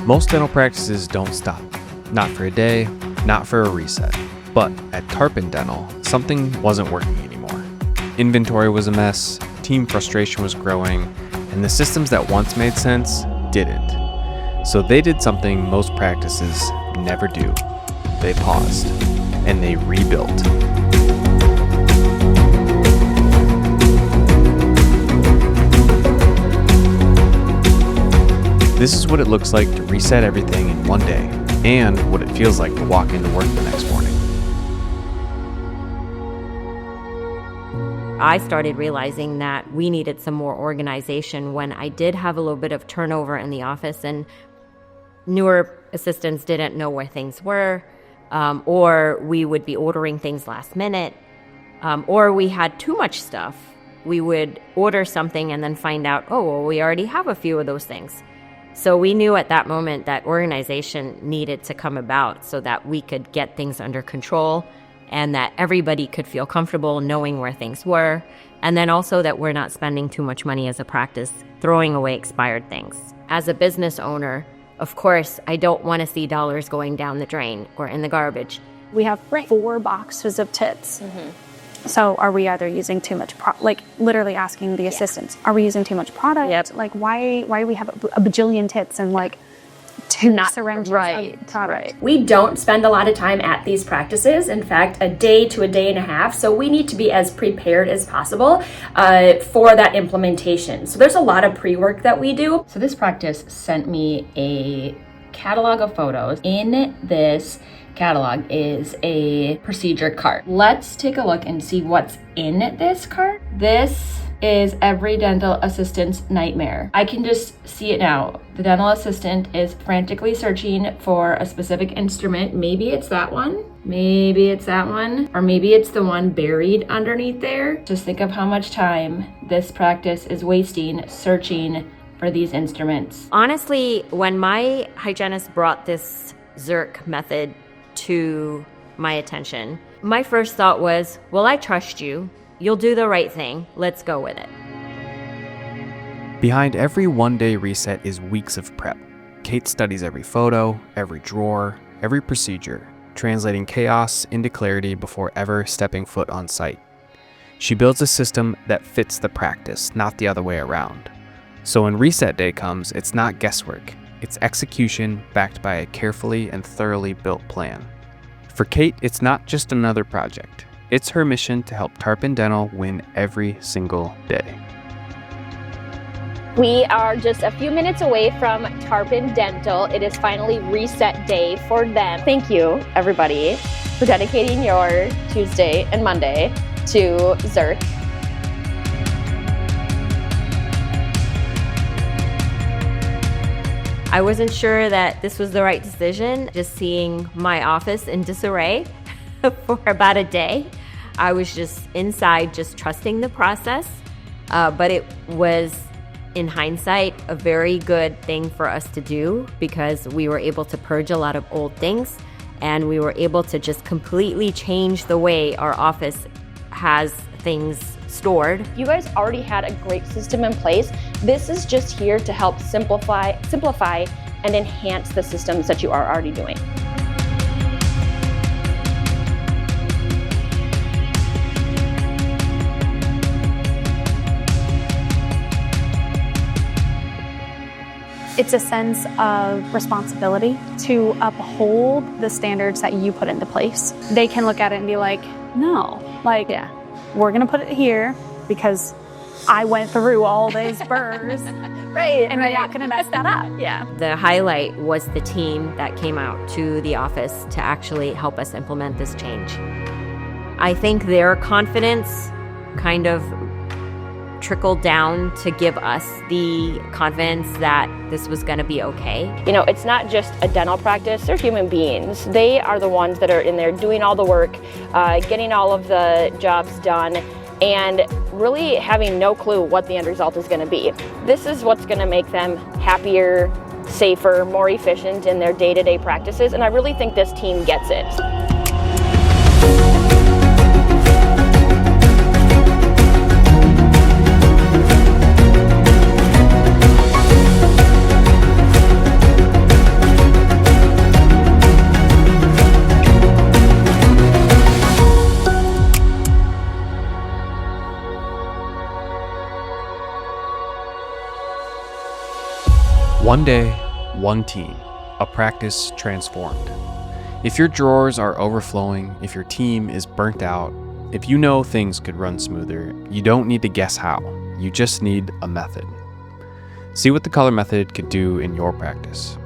Most dental practices don't stop. Not for a day, not for a reset. But at Tarpon Dental, something wasn't working anymore. Inventory was a mess, team frustration was growing, and the systems that once made sense didn't. So they did something most practices never do. They paused, and they rebuilt. This is what it looks like to reset everything in one day, and what it feels like to walk into work the next morning. I started realizing that we needed some more organization when I did have a little bit of turnover in the office and newer assistants didn't know where things were, or we would be ordering things last minute, or we had too much stuff. We would order something and then find out, oh, well, we already have a few of those things. So we knew at that moment that organization needed to come about so that we could get things under control and that everybody could feel comfortable knowing where things were, and then also that we're not spending too much money as a practice throwing away expired things. As a business owner, of course, I don't want to see dollars going down the drain or in the garbage. We have 4 boxes of tits. Mm-hmm. So are we either using too much, literally asking the assistants, are we using too much product? Yep. Like, why do we have a bajillion tits and like 2 syringes of product? Right. We don't spend a lot of time at these practices. In fact, a day to a day and a half. So we need to be as prepared as possible for that implementation. So there's a lot of pre-work that we do. So this practice sent me a catalog of photos. In this catalog is a procedure cart. Let's take a look and see what's in this cart. This is every dental assistant's nightmare. I can just see it now. The dental assistant is frantically searching for a specific instrument. Maybe it's that one, maybe it's that one, or maybe it's the one buried underneath there. Just think of how much time this practice is wasting searching for these instruments. Honestly, when my hygienist brought this Zerk method to my attention, my first thought was, well, I trust you. You'll do the right thing. Let's go with it. Behind every one-day reset is weeks of prep. Kate studies every photo, every drawer, every procedure, translating chaos into clarity before ever stepping foot on site. She builds a system that fits the practice, not the other way around. So when reset day comes, it's not guesswork. It's execution backed by a carefully and thoroughly built plan. For Kate, it's not just another project. It's her mission to help Tarpon Dental win every single day. We are just a few minutes away from Tarpon Dental. It is finally reset day for them. Thank you, everybody, for dedicating your Tuesday and Monday to Zerk. I wasn't sure that this was the right decision, just seeing my office in disarray for about a day. I was just inside, just trusting the process, but it was, in hindsight, a very good thing for us to do because we were able to purge a lot of old things and we were able to just completely change the way our office has things stored. You guys already had a great system in place. This is just here to help simplify and enhance the systems that you are already doing. It's a sense of responsibility to uphold the standards that you put into place. They can look at it and be like, no, we're gonna put it here because I went through all these burrs, right? And we're not gonna mess that up. Yeah. The highlight was the team that came out to the office to actually help us implement this change. I think their confidence kind of trickled down to give us the confidence that this was going to be okay. You know, it's not just a dental practice, they're human beings. They are the ones that are in there doing all the work, getting all of the jobs done, and really having no clue what the end result is going to be. This is what's going to make them happier, safer, more efficient in their day-to-day practices, and I really think this team gets it. One day, one team, a practice transformed. If your drawers are overflowing, if your team is burnt out, if you know things could run smoother, you don't need to guess how. You just need a method. See what the color method could do in your practice.